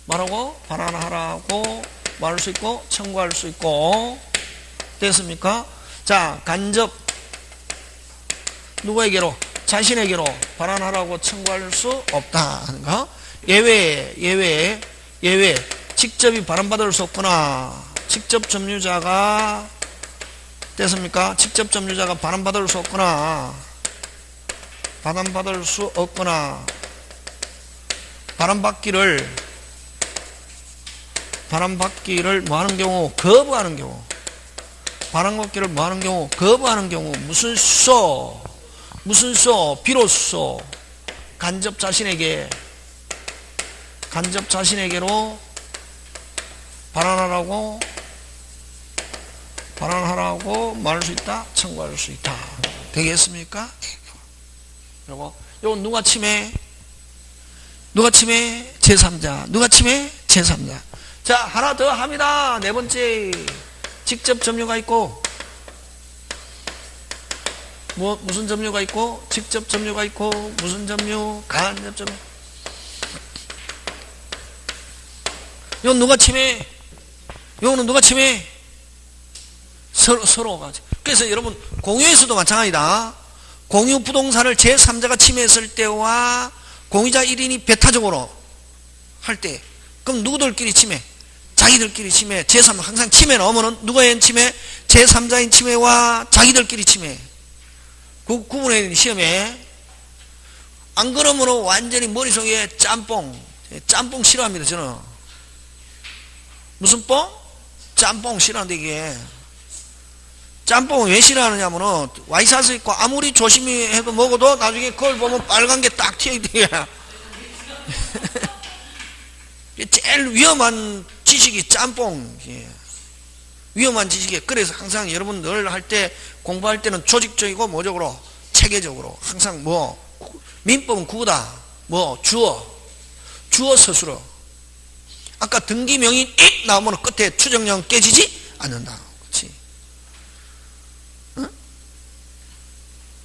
말하고, 반환하라고 말할 수 있고, 청구할 수 있고. 됐습니까? 자, 간접. 누구에게로? 자신에게로 반환하라고 청구할 수 없다 하는 거. 예외. 직접이 반환받을 수 없거나, 직접 점유자가, 됐습니까? 직접 점유자가 반환받을 수 없거나, 반환받기를 뭐 하는 경우? 거부하는 경우. 반환받기를 뭐 하는 경우? 거부하는 경우. 무슨 소? 비로소 간접 자신에게로 반환하라고 말할 수 있다, 청구할 수 있다. 되겠습니까? 요거 누가 침해? 제3자. 누가 침해? 제3자. 자, 하나 더 합니다. 네 번째. 직접 점유가 있고, 무슨 점유가 있고, 직접 점유가 있고, 무슨 점유, 간접 점유. 이건 누가 침해? 이거는 누가 침해? 서로가. 그래서 여러분, 공유에서도 마찬가지다. 공유 부동산을 제3자가 침해했을 때와 공유자 1인이 배타적으로 할 때, 그럼 누구들끼리 침해? 자기들끼리 침해. 제3자 항상 침해 나오면은 누구의 침해? 제3자인 침해와 자기들끼리 침해. 구분해야 되는 시험에. 안 그러면 완전히 머릿속에 짬뽕 싫어합니다, 저는. 무슨 뽕? 짬뽕 싫어하는데, 이게. 짬뽕을 왜 싫어하느냐면은, 와이셔츠 입고 아무리 조심히 해도 먹어도 나중에 그걸 보면 빨간 게 딱 튀어있대. 제일 위험한 지식이 짬뽕. 위험한 지식이에요. 그래서 항상 여러분들 할 때, 공부할 때는 조직적이고 뭐적으로? 체계적으로. 항상 민법은 구구다. 주어 스스로. 아까 등기명인 익 나오면 끝에 추정령 깨지지 않는다. 그렇지? 응?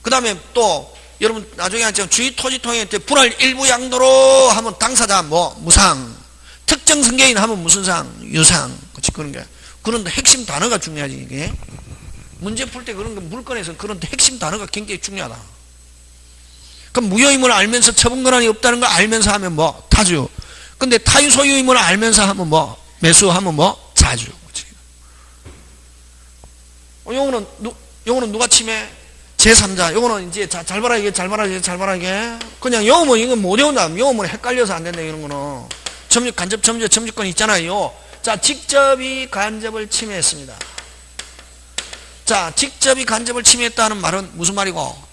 그 다음에 또, 여러분 나중에 하지만 주의 토지통행 때 분할 일부 양도로 하면 당사자 무상. 특정 승계인 하면 무슨 상? 유상. 그렇지? 그런 게. 그런데 핵심 단어가 중요하지, 이게. 문제 풀 때 그런 거 물건에서 그런 핵심 단어가 굉장히 중요하다. 그럼 무효임을 알면서 처분 권한이 없다는 걸 알면서 하면 타주. 근데 타인 소유임을 알면서 하면 매수하면 자주. 요거는 누가 침해? 제3자. 요거는 이제 잘 봐라, 이게. 그냥 영어면 이건 못 외운다. 영어면 헷갈려서 안 된다, 이런 거는. 간접, 점유권 있잖아요. 자, 직접이 간접을 침해했습니다. 자, 직접이 간접을 침해했다는 말은 무슨 말이고?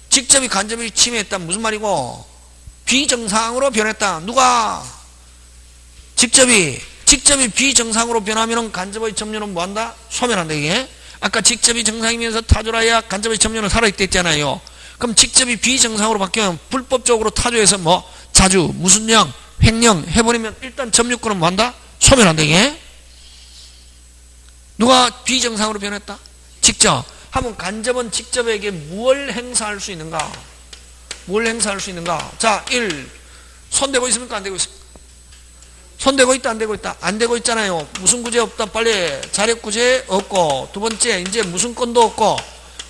직접이 간접을 침해했다는 무슨 말이고? 비정상으로 변했다. 누가? 직접이 비정상으로 변하면 간접의 점유는 뭐한다? 소멸한다, 이게. 아까 직접이 정상이면서 타조라야 간접의 점유는 살아있다 했잖아요. 그럼 직접이 비정상으로 바뀌면 불법적으로 타조해서 자주, 무슨 령, 횡령 해버리면 일단 점유권은 뭐한다? 소멸한다, 이게. 누가 비정상으로 변했다? 직접. 하면 간접은 직접에게 무엇을 행사할 수 있는가? 자, 1. 손대고 있습니까? 안 되고 있습니까? 손대고 있다, 안 되고 있다? 안 되고 있잖아요. 무슨 구제 없다? 빨리. 자력구제 없고. 두 번째, 이제 무슨 건도 없고.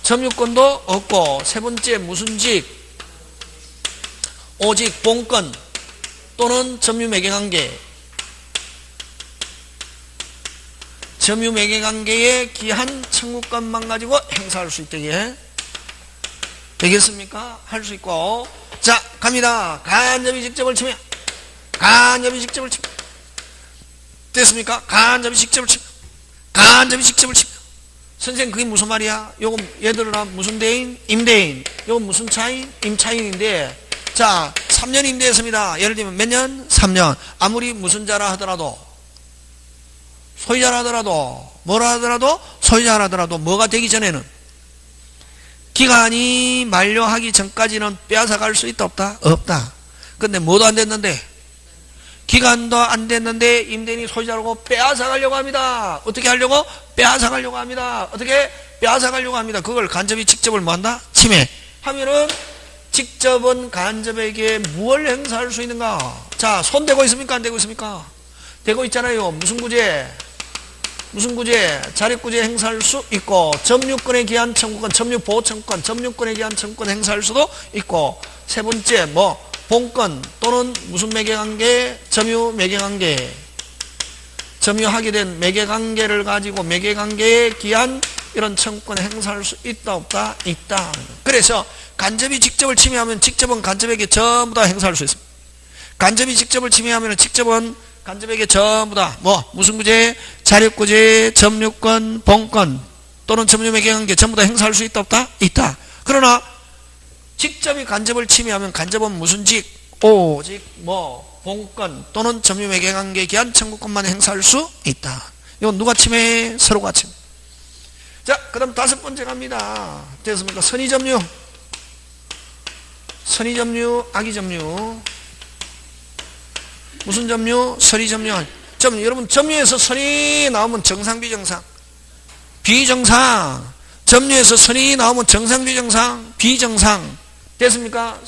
점유권도 없고. 세 번째, 무슨 직? 오직 본권 또는 점유 매개관계. 점유 매개관계의 기한 청구권만 가지고 행사할 수 있게 되겠습니까? 할 수 있고. 자, 갑니다. 간접이 직접을 치면 간접이 직접을 치면 됐습니까? 간접이 직접을 치면 간접이 직접을 치면 선생님 그게 무슨 말이야? 요거 얘들아 무슨 대인? 임대인. 요거 무슨 차인? 임차인인데 자 3년 임대했습니다. 예를 들면 몇 년? 3년. 아무리 무슨 자라 하더라도 소유자라 하더라도 뭐라 하더라도 소유자라 하더라도 뭐가 되기 전에는 기간이 만료하기 전까지는 빼앗아 갈 수 있다 없다? 없다. 근데 뭐도 안 됐는데 기간도 안 됐는데 임대인이 소유자라고 빼앗아 가려고 합니다. 어떻게 하려고? 빼앗아 가려고 합니다. 어떻게? 빼앗아 가려고 합니다. 그걸 간접이 직접을 뭐한다? 침해 하면은 직접은 간접에게 무엇을 행사할 수 있는가? 자, 손 대고 있습니까? 안 대고 있습니까? 대고 있잖아요. 무슨 구제? 무슨 구제? 자립구제 행사할 수 있고 점유권에 기한 청구권, 점유보호 청구권, 점유권에 기한 청구권 행사할 수도 있고 세 번째 뭐 본권 또는 무슨 매개관계? 점유 매개관계. 점유하게 된 매개관계를 가지고 매개관계에 기한 이런 청구권 행사할 수 있다 없다? 있다. 그래서 간접이 직접을 침해하면 직접은 간접에게 전부 다 행사할 수 있습니다. 간접이 직접을 침해하면 직접은 간접에게 전부 다 무슨 구제? 자립구제, 점유권, 본권 또는 점유매개관계 전부 다 행사할 수 있다 없다? 있다. 그러나 직접이 간접을 침해하면 간접은 무슨 직? 오직 본권 또는 점유매개관계에 기한 청구권만 행사할 수 있다. 이건 누가 침해해? 서로가 침해. 자, 그 다음 다섯 번째 갑니다. 됐습니까? 선의점유, 선의점유, 악의점유. 무슨 점유? 선의점유. 여러분 점유에서 선의 나오면 정상 비정상? 비정상. 점유에서 선의 나오면 정상 비정상? 비정상. 됐습니까?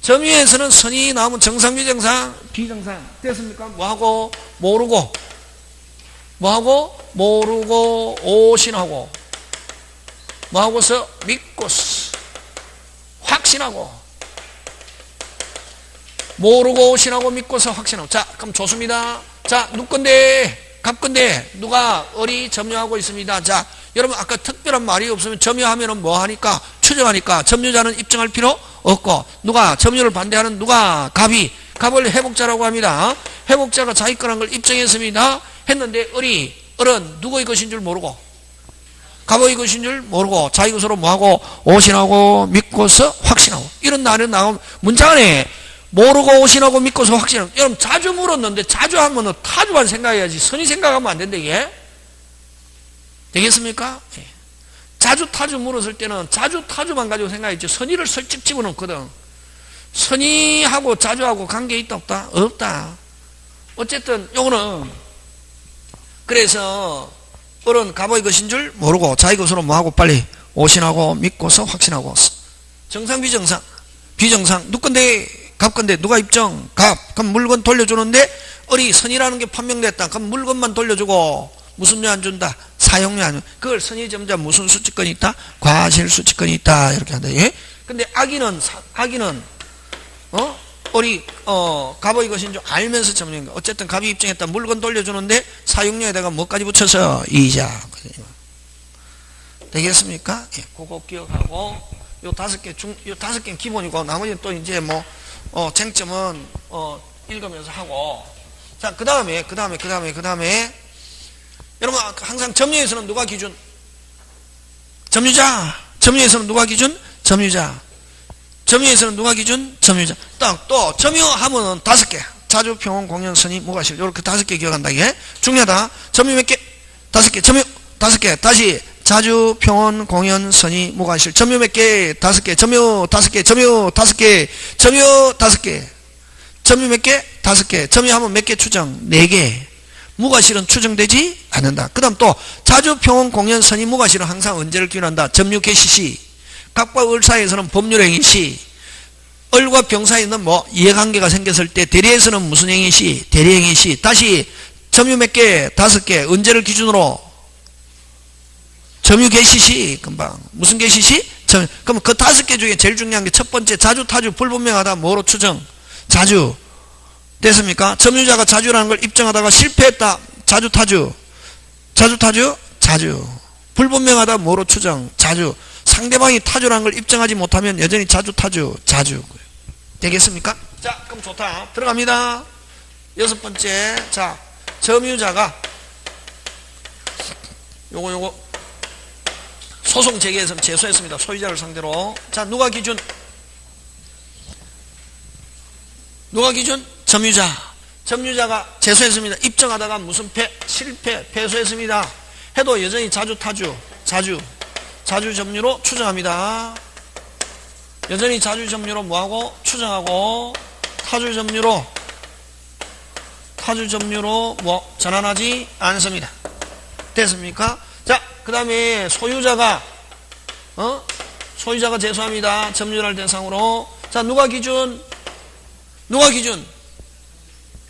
점유에서는 선의 나오면 정상 비정상? 비정상. 됐습니까? 뭐하고? 모르고. 뭐하고? 모르고 오신하고. 뭐하고서? 믿고서 확신하고. 모르고 오신하고 믿고서 확신하고. 자, 그럼 좋습니다. 자, 누건데? 갑건데? 누가 어리 점유하고 있습니다. 자, 여러분 아까 특별한 말이 없으면 점유하면은 뭐 하니까? 추정하니까 점유자는 입증할 필요 없고 누가 점유를 반대하는 누가? 갑이. 갑을 회복자라고 합니다. 회복자가 자기 거란 걸 입증했습니다. 했는데 을은 누구의 것인 줄 모르고 갑의 것인 줄 모르고 자기 것으로 뭐하고? 오신하고 믿고서 확신하고. 이런 날은 나오면 문장 안에 모르고 오신하고 믿고서 확신하고. 여러분 자주 물었는데 자주 하면은 타주만 생각해야지 선의 생각하면 안 된다 이게. 되겠습니까? 네. 자주 타주 물었을 때는 자주 타주만 가지고 생각했지 선의를 설득 집어넣거든. 선의하고 자주하고 관계 있다 없다? 없다. 어쨌든 요거는 그래서 을은 갑의 것인 줄 모르고 자기 것으로 뭐하고 빨리 오신하고 믿고서 확신하고. 정상 비정상? 비정상. 누건데? 갑건데 누가 입증? 갑. 그럼 물건 돌려주는데 을이 선의라는 게 판명됐다. 그럼 물건만 돌려주고 무슨료 안 준다? 사용료 안 준다. 그걸 선의점자 무슨 수치권이 있다? 과실수치권이 있다. 이렇게 한다. 예? 근데 악의는 을이 갑의 것인 줄 알면서 점유한 거. 어쨌든 갑이 입증했다. 물건 돌려주는데 사용료에다가 뭐까지 붙여서 이자. 되겠습니까? 예, 그거 기억하고 요 다섯 개는 기본이고 나머지는 또 이제 쟁점은 읽으면서 하고. 자, 그 다음에 여러분 항상 점유에서는 누가 기준? 점유자. 점유에서는 누가 기준? 점유자. 점유에서는 누가 기준? 점유자. 또 점유하면은 다섯 개. 자주, 평온, 공연, 선의, 무과실. 요렇게 다섯 개 기억한다 이게 중요하다. 점유 몇 개? 다섯 개. 점유 다섯 개. 다시 자주, 평온, 공연, 선의, 무과실. 점유 몇 개? 다섯 개. 점유 다섯 개. 점유 다섯 개. 점유 다섯 개. 점유 몇 개? 다섯 개. 점유하면 몇 개 추정? 네 개. 무과실은 추정되지 않는다. 그 다음 또 자주, 평온, 공연, 선의, 무과실은 항상 언제를 기준한다? 점유 개시시. 갑과 을 사이에서는 법률행위시. 을과 병 사이에는 이해관계가 생겼을 때 대리에서는 무슨 행위시? 대리행위시. 다시 점유 몇 개? 다섯 개. 언제를 기준으로? 점유 개시시. 금방 무슨 개시시? 그럼 그 다섯 개 중에 제일 중요한 게 첫 번째 자주, 타주, 불분명하다. 뭐로 추정? 자주. 됐습니까? 점유자가 자주라는 걸 입증하다가 실패했다. 자주, 타주. 자주 타주? 자주. 불분명하다 뭐로 추정? 자주. 상대방이 타주라는 걸 입증하지 못하면 여전히 자주 타주? 자주. 되겠습니까? 자, 그럼 좋다. 들어갑니다. 여섯 번째. 자, 점유자가 요거 소송 제기해서 제소했습니다. 소유자를 상대로. 자, 누가 기준? 점유자. 점유자가 제소했습니다. 입증하다가 무슨 실패, 패소했습니다. 해도 여전히 자주 타주, 자주 점유로 추정합니다. 여전히 자주 점유로 뭐하고? 추정하고, 타주 점유로 뭐 전환하지 않습니다. 됐습니까? 자, 그 다음에 소유자가 제소합니다. 점유를 대상으로. 자, 누가 기준?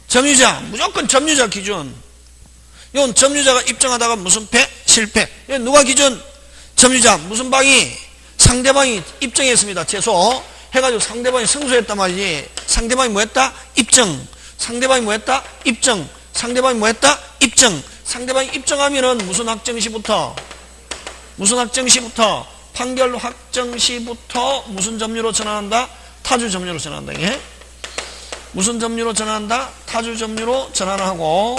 점유자. 무조건 점유자 기준. 이건 점유자가 입증하다가 무슨 실패. 이건 누가 기준? 점유자. 무슨 방이? 상대방이 입증했습니다. 제소. 해가지고 상대방이 승소했단 말이지. 상대방이 뭐 했다? 입증. 상대방이 뭐 했다? 입증. 상대방이 뭐 했다? 입증. 상대방이 입증하면은 무슨 확정시부터? 판결 확정시부터 무슨 점유로 전환한다? 타주 점유로 전환한다. 이게? 무슨 점유로 전환한다? 타주 점유로 전환하고.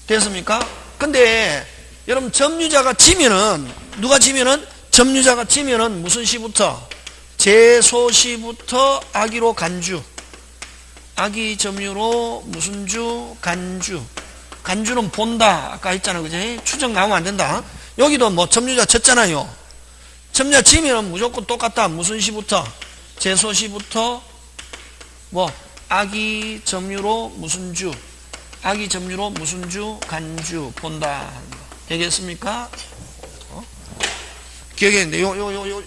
됐습니까? 근데 여러분 점유자가 지면은, 누가 지면은? 점유자가 지면은 무슨 시부터? 제소시부터 악의로 간주. 악의 점유로 무슨 주? 간주. 간주는 본다. 아까 했잖아. 그지? 추정 나오면 안 된다. 여기도 뭐 점유자 졌잖아요. 점유자 지면은 무조건 똑같다. 무슨 시부터? 제소시부터 뭐 악의 점유로 무슨 주? 악의 점유로 무슨 주? 간주. 본다. 되겠습니까? 기억했는데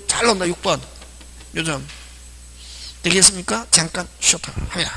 잘 나온다. 6번 요즘 되겠습니까? 잠깐 쉬었다 합니다.